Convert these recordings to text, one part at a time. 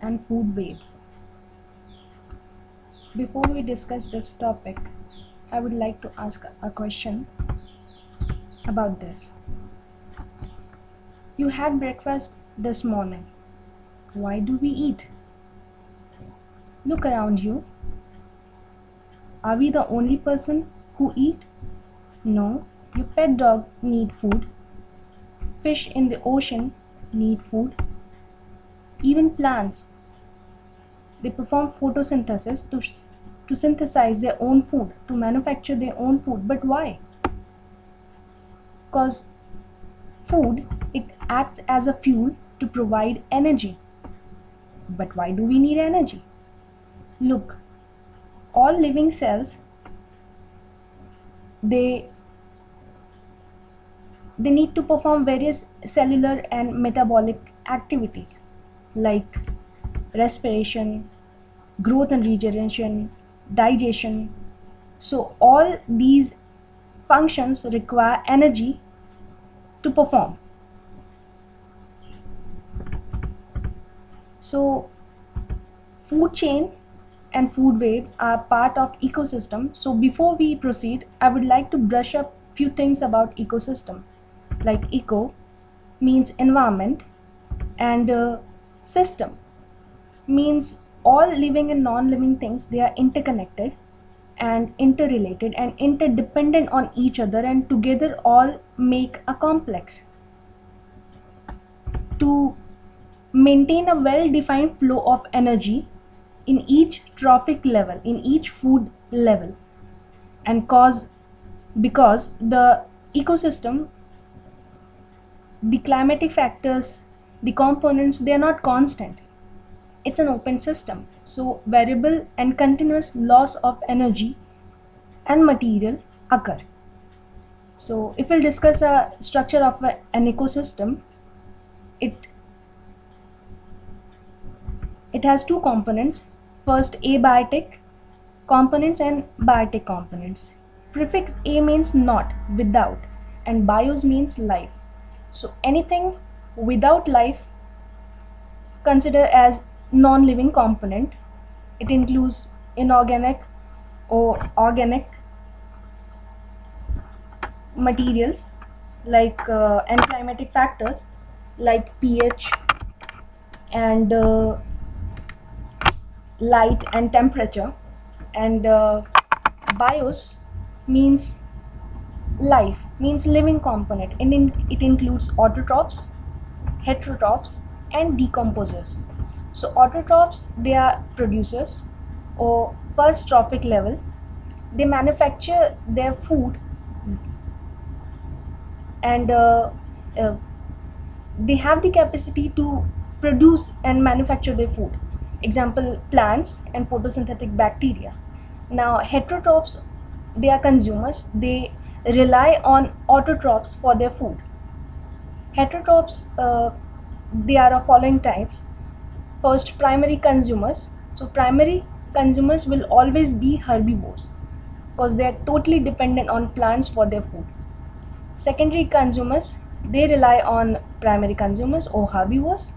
and food web. Before we discuss this topic, I would like to ask a question about this. You had breakfast this morning. Why do we eat? Look around you. Are we the only person who eat? No, your pet dog need food. Fish in the ocean need food. Even plants, they perform photosynthesis to synthesize their own food, to manufacture their own food. But why? Because food, it acts as a fuel to provide energy. But why do we need energy? Look, all living cells, they need to perform various cellular and metabolic activities like respiration, growth and regeneration, digestion. So all these functions require energy to perform. So food chain and food web are part of ecosystem. So before we proceed, I would like to brush up few things about ecosystem. Like eco means environment, and system means all living and non-living things, they are interconnected and interrelated and interdependent on each other, and together all make a complex. To maintain a well-defined flow of energy in each trophic level, in each food level, and because the ecosystem, the climatic factors, the components, they are not constant. It's an open system, so variable and continuous loss of energy and material occur. So if we'll discuss a structure of an ecosystem, it has two components. First, abiotic components and biotic components. Prefix a means not, without, and bios means life. So anything without life, consider as non-living component. It includes inorganic or organic materials like and climatic factors like pH and light and temperature. And bios means life, means living component, and it includes autotrophs, heterotrophs, and decomposers. So autotrophs, they are producers or first trophic level. They manufacture their food, and they have the capacity to produce and manufacture their food. Example, plants and photosynthetic bacteria. Now heterotrophs, they are consumers. They rely on autotrophs for their food. Heterotrophs, they are of following types. First, primary consumers. So primary consumers will always be herbivores because they are totally dependent on plants for their food. Secondary consumers, they rely on primary consumers or herbivores,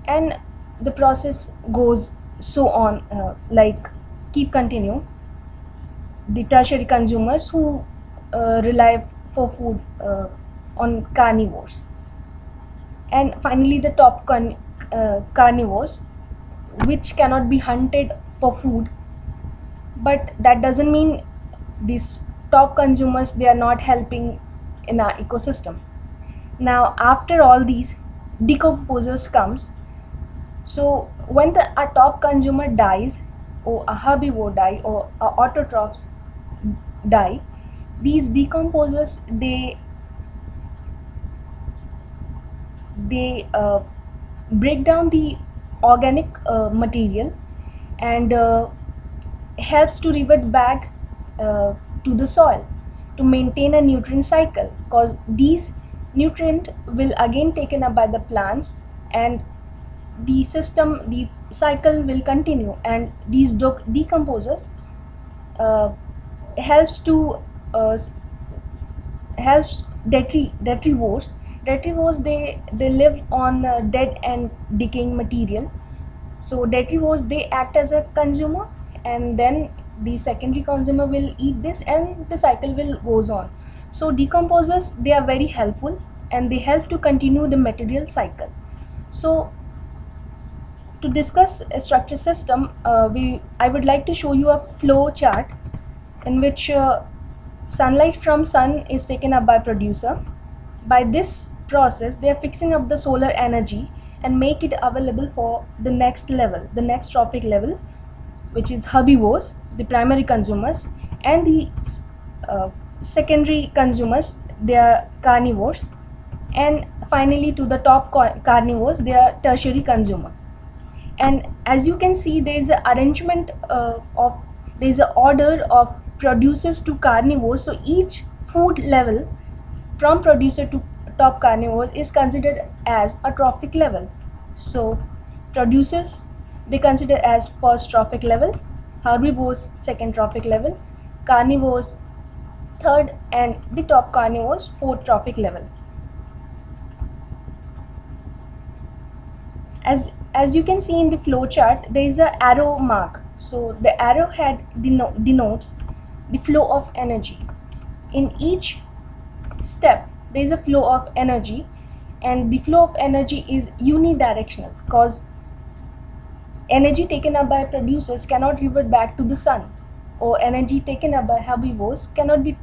and the process goes so on, like keep continue. The tertiary consumers who rely for food on carnivores, and finally the top carnivores, which cannot be hunted for food. But that doesn't mean these top consumers, they are not helping in our ecosystem. Now after all these, decomposers comes. So when a top consumer dies, or a herbivore die, or autotrophs die, these decomposers, they break down the organic material and helps to revert back to the soil to maintain a nutrient cycle, because these nutrient will again taken up by the plants, and the cycle will continue, and these decomposers helps to helps detrivores. They live on dead and decaying material. So detrivores, they act as a consumer, and then the secondary consumer will eat this, and the cycle will goes on. So decomposers, they are very helpful, and they help to continue the material cycle. So to discuss a structure system, I would like to show you a flow chart in which sunlight from sun is taken up by producer. By this process, they are fixing up the solar energy and make it available for the next level, the next trophic level, which is herbivores, the primary consumers, and the secondary consumers, they are carnivores, and finally to the top carnivores, they are tertiary consumer. And as you can see, there is an arrangement there is an order of producers to carnivores. So each food level from producer to top carnivores is considered as a trophic level. So producers, they consider as first trophic level, herbivores second trophic level, carnivores third, and the top carnivores fourth trophic level. As you can see in the flow chart, there is a arrow mark. So the arrowhead denotes the flow of energy. In each step, there is a flow of energy, and the flow of energy is unidirectional, because energy taken up by producers cannot revert back to the sun, or energy taken up by herbivores cannot be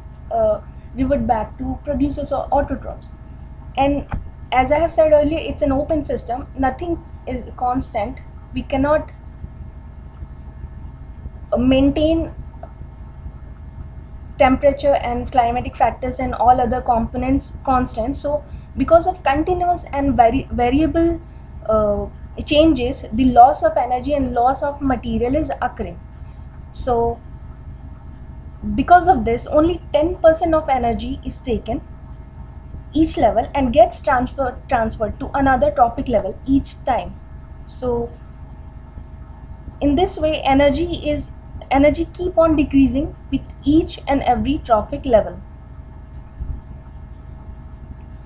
revert back to producers or autotrophs. And as I have said earlier, it's an open system. Nothing is constant. We cannot maintain temperature and climatic factors and all other components constant. So because of continuous and variable changes, the loss of energy and loss of material is occurring. So because of this, only 10% of energy is taken each level and gets transferred to another trophic level each time. So in this way, energy keep on decreasing with each and every trophic level.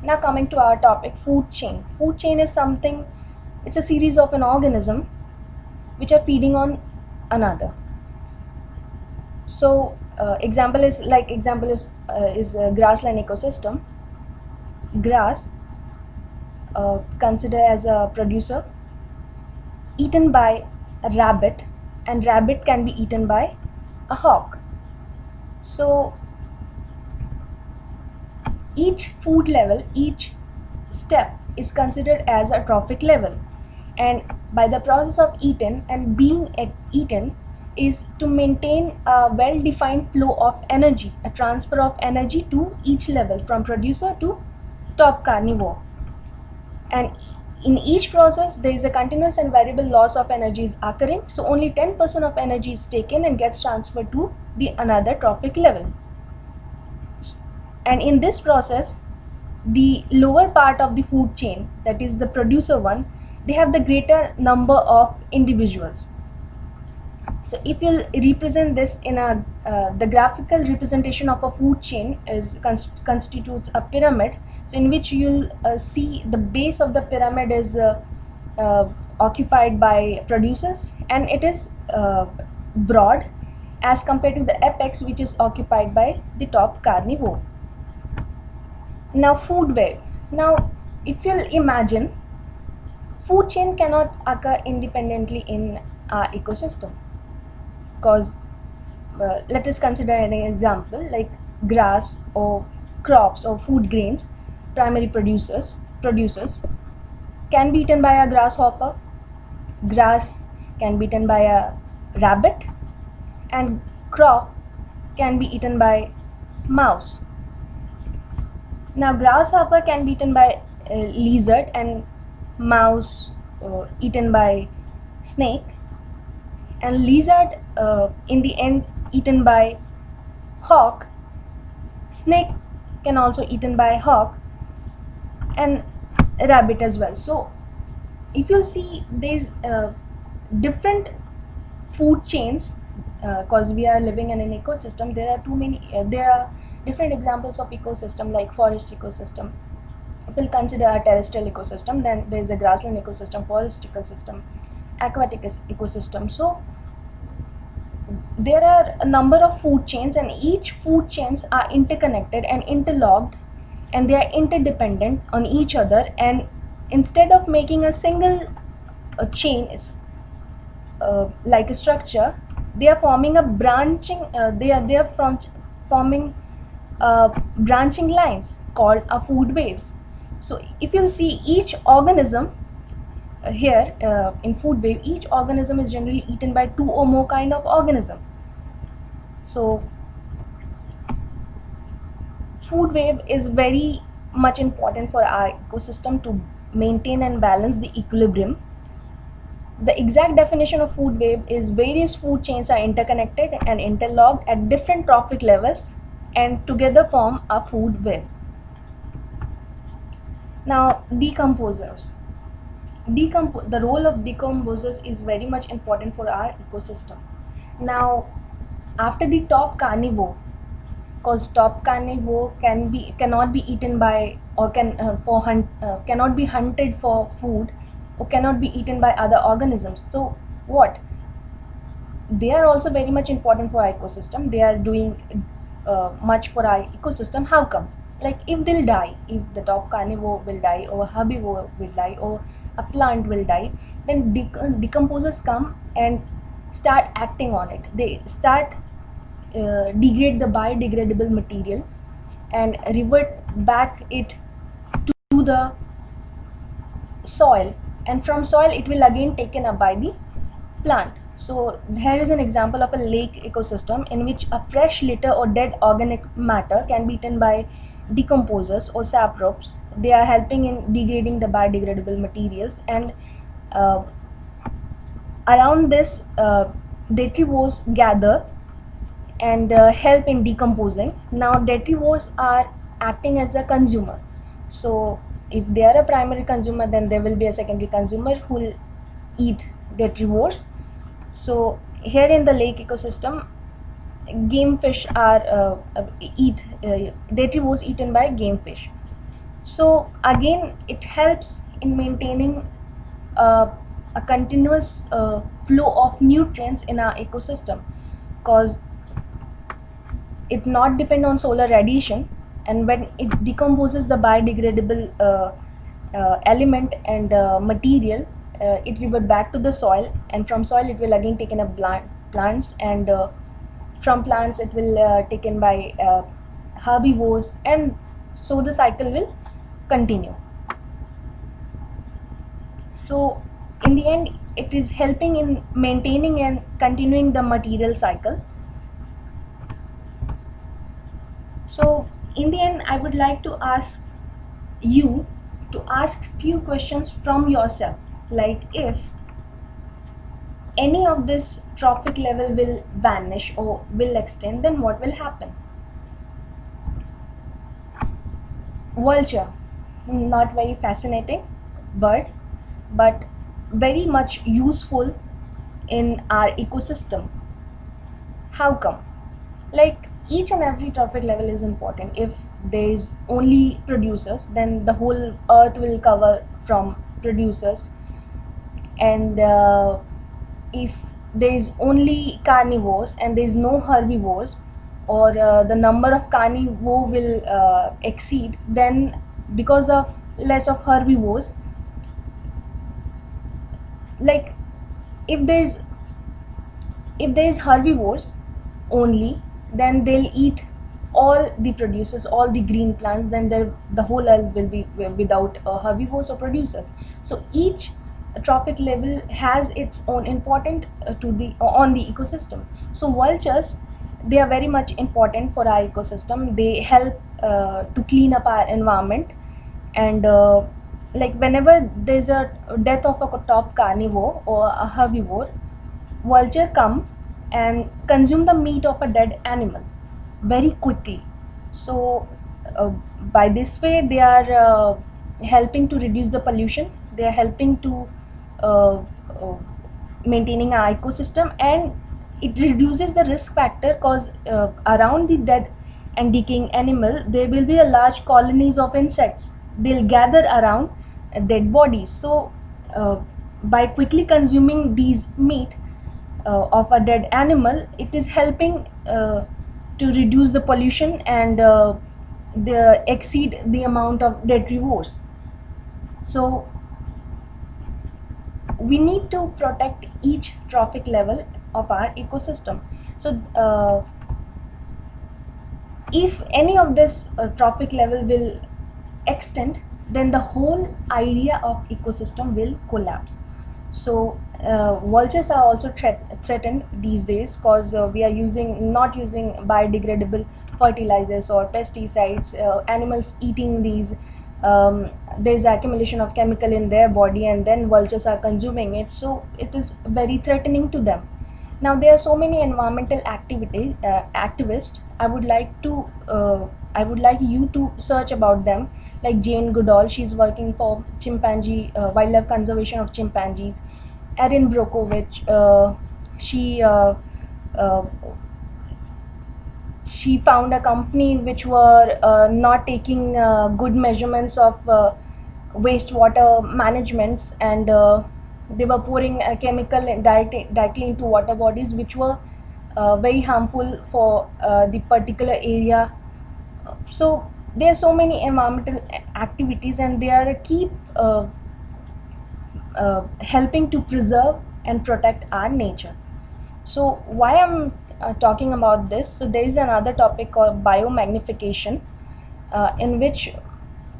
Now coming to our topic, food chain. Food chain is something, it's a series of an organism which are feeding on another. So example is grassland ecosystem. Grass, considered as a producer, eaten by a rabbit, and rabbit can be eaten by a hawk. So each food level, each step is considered as a trophic level, and by the process of eaten and being eaten is to maintain a well-defined flow of energy, a transfer of energy to each level from producer to top carnivore. And in each process, there is a continuous and variable loss of energy is occurring. So only 10% of energy is taken and gets transferred to the another trophic level. And in this process, the lower part of the food chain, that is the producer one, they have the greater number of individuals. So if you'll represent this in a the graphical representation of a food chain is constitutes a pyramid. So in which you'll see the base of the pyramid is occupied by producers, and it is broad as compared to the apex, which is occupied by the top carnivore. Now food web. Now if you'll imagine, food chain cannot occur independently in our ecosystem, because let us consider an example like grass or crops or food grains. Primary producers can be eaten by a grasshopper, grass can be eaten by a rabbit, and crop can be eaten by mouse. Now grasshopper can be eaten by a lizard, and mouse eaten by snake, and lizard in the end eaten by hawk. Snake can also eaten by hawk, and rabbit as well. So if you'll see, there's different food chains, because we are living in an ecosystem. There are different examples of ecosystem, like forest ecosystem. If we'll consider a terrestrial ecosystem, then there's a grassland ecosystem, forest ecosystem, aquatic ecosystem. So there are a number of food chains, and each food chains are interconnected and interlocked, and they are interdependent on each other. And instead of making a single chain is like a structure, they are forming a branching. They are from forming branching lines called a food waves. So if you see each organism here in food wave, each organism is generally eaten by two or more kind of organism. So food web is very much important for our ecosystem to maintain and balance the equilibrium. The exact definition of food web is various food chains are interconnected and interlocked at different trophic levels and together form a food web. Now, decomposers. The role of decomposers is very much important for our ecosystem. Now, after the top carnivore, because top carnivore cannot be eaten by or cannot be hunted for food or cannot be eaten by other organisms. So what? They are also very much important for our ecosystem. They are doing much for our ecosystem. How come? Like if they'll die, if the top carnivore will die or a herbivore will die or a plant will die, then decomposers come and start acting on it. They start degrade the biodegradable material and revert back it to the soil, and from soil it will again taken up by the plant. So here is an example of a lake ecosystem in which a fresh litter or dead organic matter can be eaten by decomposers or saprops. They are helping in degrading the biodegradable materials, and around this detritivores gather and help in decomposing. Now detritivores are acting as a consumer. So if they are a primary consumer, then there will be a secondary consumer who will eat detrivores. So here in the lake ecosystem, game fish are detrivores eaten by game fish. So again, it helps in maintaining a continuous flow of nutrients in our ecosystem, because it not depend on solar radiation, and when it decomposes the biodegradable element and material, it revert back to the soil, and from soil it will again taken up plants, and from plants it will taken by herbivores, and so the cycle will continue. So in the end, it is helping in maintaining and continuing the material cycle. So in the end, I would like to ask you to ask few questions from yourself, like if any of this trophic level will vanish or will extend, then what will happen? Vulture, not very fascinating bird, but very much useful in our ecosystem. How come? Like each and every trophic level is important. If there is only producers, then the whole earth will cover from producers, and if there is only carnivores and there is no herbivores, or the number of carnivore will exceed, then because of less of herbivores, like if there is herbivores only, then they'll eat all the producers, all the green plants, then the whole earth will be without herbivores or producers. So each trophic level has its own important on the ecosystem. So vultures, they are very much important for our ecosystem. They help to clean up our environment, and like whenever there's a death of a top carnivore or a herbivore, vulture come and consume the meat of a dead animal very quickly. So by this way, they are helping to reduce the pollution. They are helping to maintaining our ecosystem, and it reduces the risk factor, because around the dead and decaying animal there will be a large colonies of insects. They'll gather around dead bodies. So by quickly consuming these meat of a dead animal, it is helping to reduce the pollution and exceed the amount of dead reservoirs. So we need to protect each trophic level of our ecosystem. So if any of this trophic level will extend, then the whole idea of ecosystem will collapse. So vultures are also threatened these days, because we are not using biodegradable fertilizers or pesticides. Animals eating these, there's accumulation of chemical in their body, and then vultures are consuming it, so it is very threatening to them. Now there are so many environmental activists. I would like you to search about them, like Jane Goodall. She's working for chimpanzee wildlife conservation of chimpanzees. Erin Brockovich, she uh, she found a company which were not taking good measurements of wastewater managements, and they were pouring a chemical directly into water bodies, which were very harmful for the particular area. So there are so many environmental activities, and they are a key helping to preserve and protect our nature. So why I'm talking about this? So there is another topic called biomagnification, in which,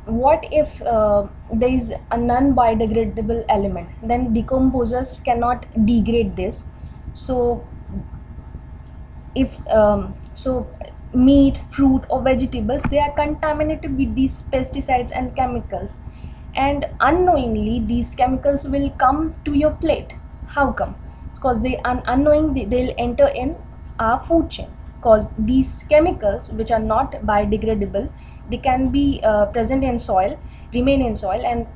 what if there is a non-biodegradable element, then decomposers cannot degrade this. So if meat, fruit or vegetables, they are contaminated with these pesticides and chemicals, and unknowingly these chemicals will come to your plate. How come? Because they unknowingly they'll enter in our food chain, because these chemicals, which are not biodegradable, they can be present in soil, remain in soil, and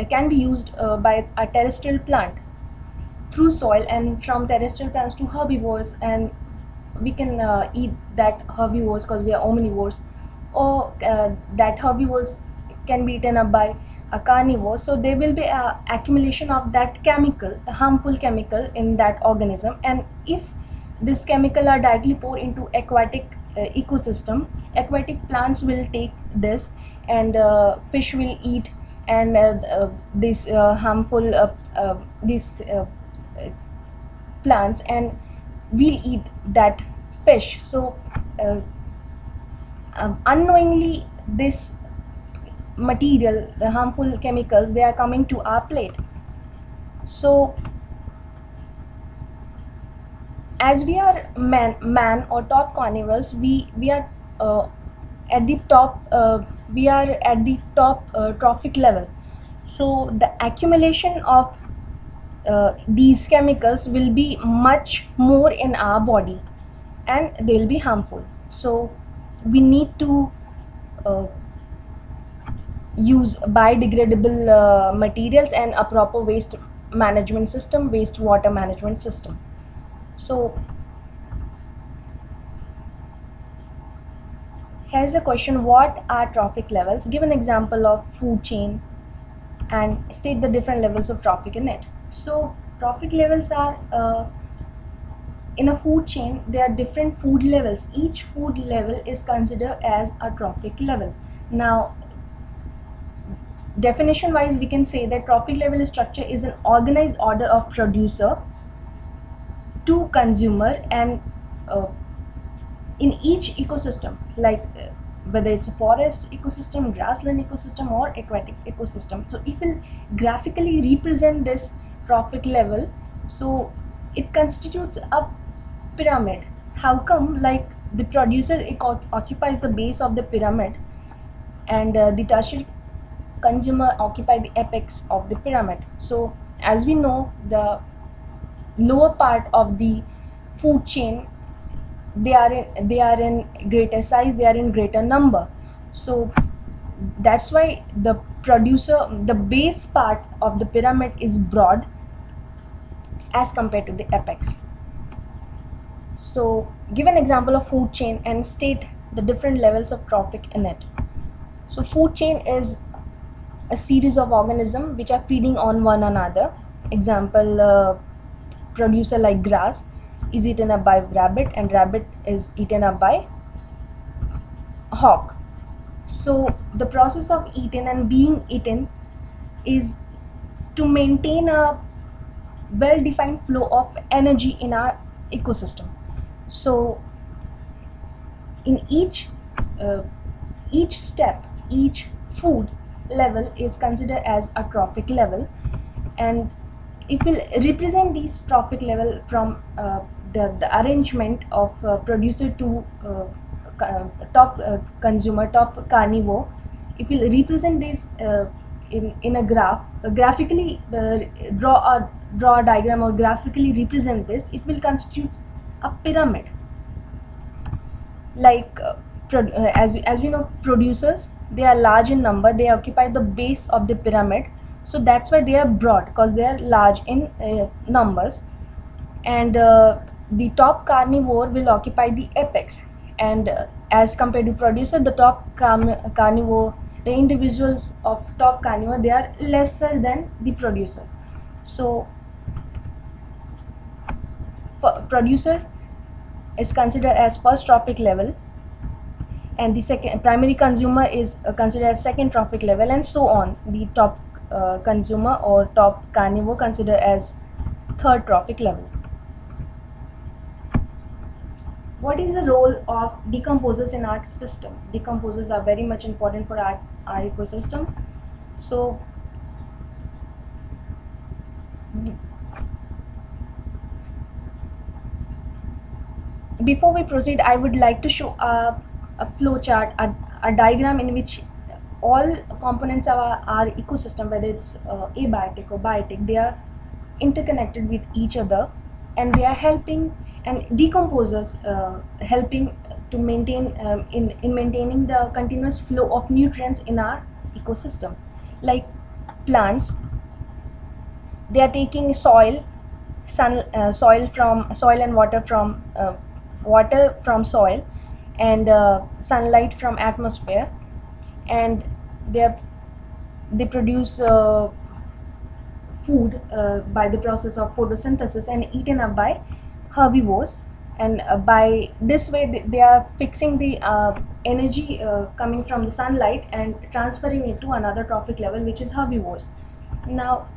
can be used by a terrestrial plant through soil, and from terrestrial plants to herbivores, and we can eat that herbivores because we are omnivores, or that herbivores can be eaten up by a carnivore. So there will be a accumulation of that chemical, a harmful chemical in that organism, and if this chemical are directly poured into aquatic ecosystem, aquatic plants will take this, and fish will eat, and this harmful these plants, and we'll eat that fish. So unknowingly this material, the harmful chemicals, they are coming to our plate. So as we are man or top carnivores, we are at the top we are at the top trophic level. So the accumulation of these chemicals will be much more in our body, and they'll be harmful. So we need to use biodegradable materials and a proper waste management system, wastewater management system. So here's a question: what are trophic levels? Give an example of food chain and state the different levels of trophic in it. So trophic levels are in a food chain, there are different food levels. Each food level is considered as a trophic level. Now definition wise, we can say that trophic level structure is an organized order of producer to consumer, and in each ecosystem, like whether it's a forest ecosystem, grassland ecosystem or aquatic ecosystem. So if we'll graphically represent this trophic level, so it constitutes a pyramid. How come? Like the producer occupies the base of the pyramid, and the tertiary consumer occupy the apex of the pyramid. So as we know, the lower part of the food chain, they are in greater size, they are in greater number. So that's why the base part of the pyramid is broad as compared to the apex. So give an example of food chain and state the different levels of trophic in it. So food chain is a series of organisms which are feeding on one another Example, producer like grass is eaten up by rabbit, and rabbit is eaten up by hawk. So the process of eating and being eaten is to maintain a well-defined flow of energy in our ecosystem. So in uh, each step, each food level is considered as a trophic level, and it will represent these trophic level from the arrangement of producer to top consumer, top carnivore. It will represent this in a graph, graphically draw a diagram or graphically represent this. It will constitute a pyramid. Like as we know, producers, they are large in number, they occupy the base of the pyramid, so that's why they are broad, because they are large in numbers. And the top carnivore will occupy the apex, and as compared to producer, the top carnivore, the individuals of top carnivore, they are lesser than the producer. So for producer is considered as first trophic level, and the second primary consumer is considered as second trophic level, and so on. The top consumer or top carnivore considered as third trophic level. What is the role of decomposers in our system? Decomposers are very much important for our ecosystem. So before we proceed, I would like to show a flow chart, a diagram in which all components of our ecosystem, whether it's abiotic or biotic, they are interconnected with each other, and they are helping, and decomposers helping to maintain in maintaining the continuous flow of nutrients in our ecosystem. Like plants, they are taking soil and water from soil, and sunlight from atmosphere, and they produce food by the process of photosynthesis and eaten up by herbivores. And by this way, they are fixing the energy coming from the sunlight and transferring it to another trophic level, which is herbivores. Now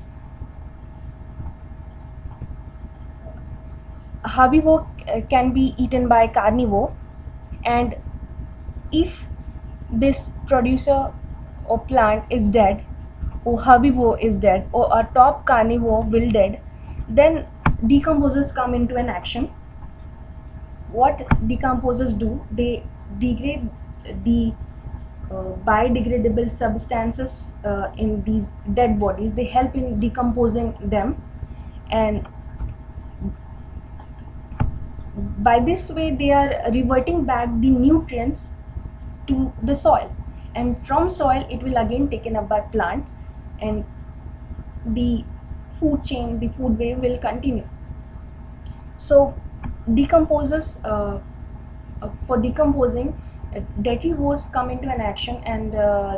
herbivore can be eaten by carnivore, and if this producer or plant is dead, or herbivore is dead, or a top carnivore will dead, then decomposers come into an action. What decomposers do, they degrade the biodegradable substances in these dead bodies. They help in decomposing them, and by this way they are reverting back the nutrients to the soil, and from soil it will again taken up by plant, and the food chain, the food wave will continue. So decomposers, for decomposing, detrivores come into an action, and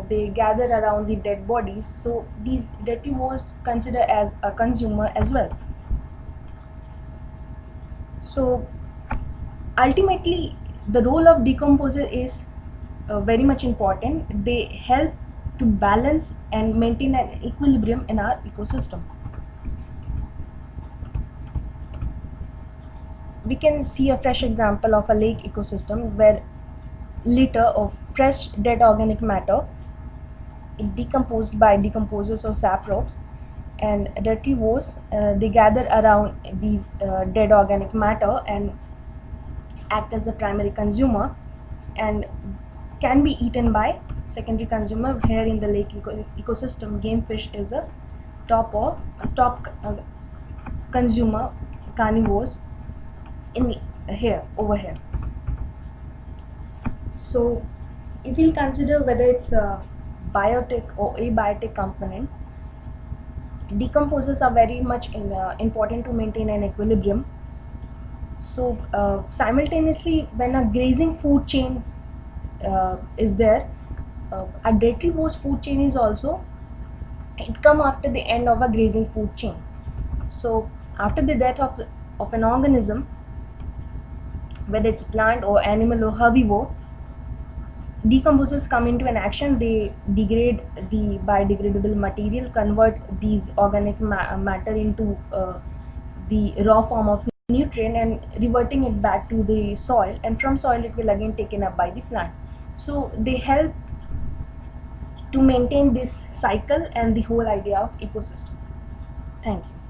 they gather around the dead bodies, so these detrivores consider as a consumer as well. So ultimately the role of decomposer is very much important. They help to balance and maintain an equilibrium in our ecosystem. We can see a fresh example of a lake ecosystem where litter of fresh dead organic matter is decomposed by decomposers or saprops, and detrivores, they gather around these dead organic matter and act as a primary consumer, and can be eaten by secondary consumer. Here in the lake ecosystem, game fish is a top consumer, carnivores in here over here. So if we'll consider whether it's a biotic or abiotic component, decomposers are very much important to maintain an equilibrium. So simultaneously, when a grazing food chain is there, a detrivorous food chain is also, it come after the end of a grazing food chain. So after the death of an organism, whether it's plant or animal or herbivore, decomposers come into an action. They degrade the biodegradable material, convert these organic matter into the raw form of nutrient, and reverting it back to the soil, and from soil it will again taken up by the plant. So they help to maintain this cycle and the whole idea of ecosystem. Thank you.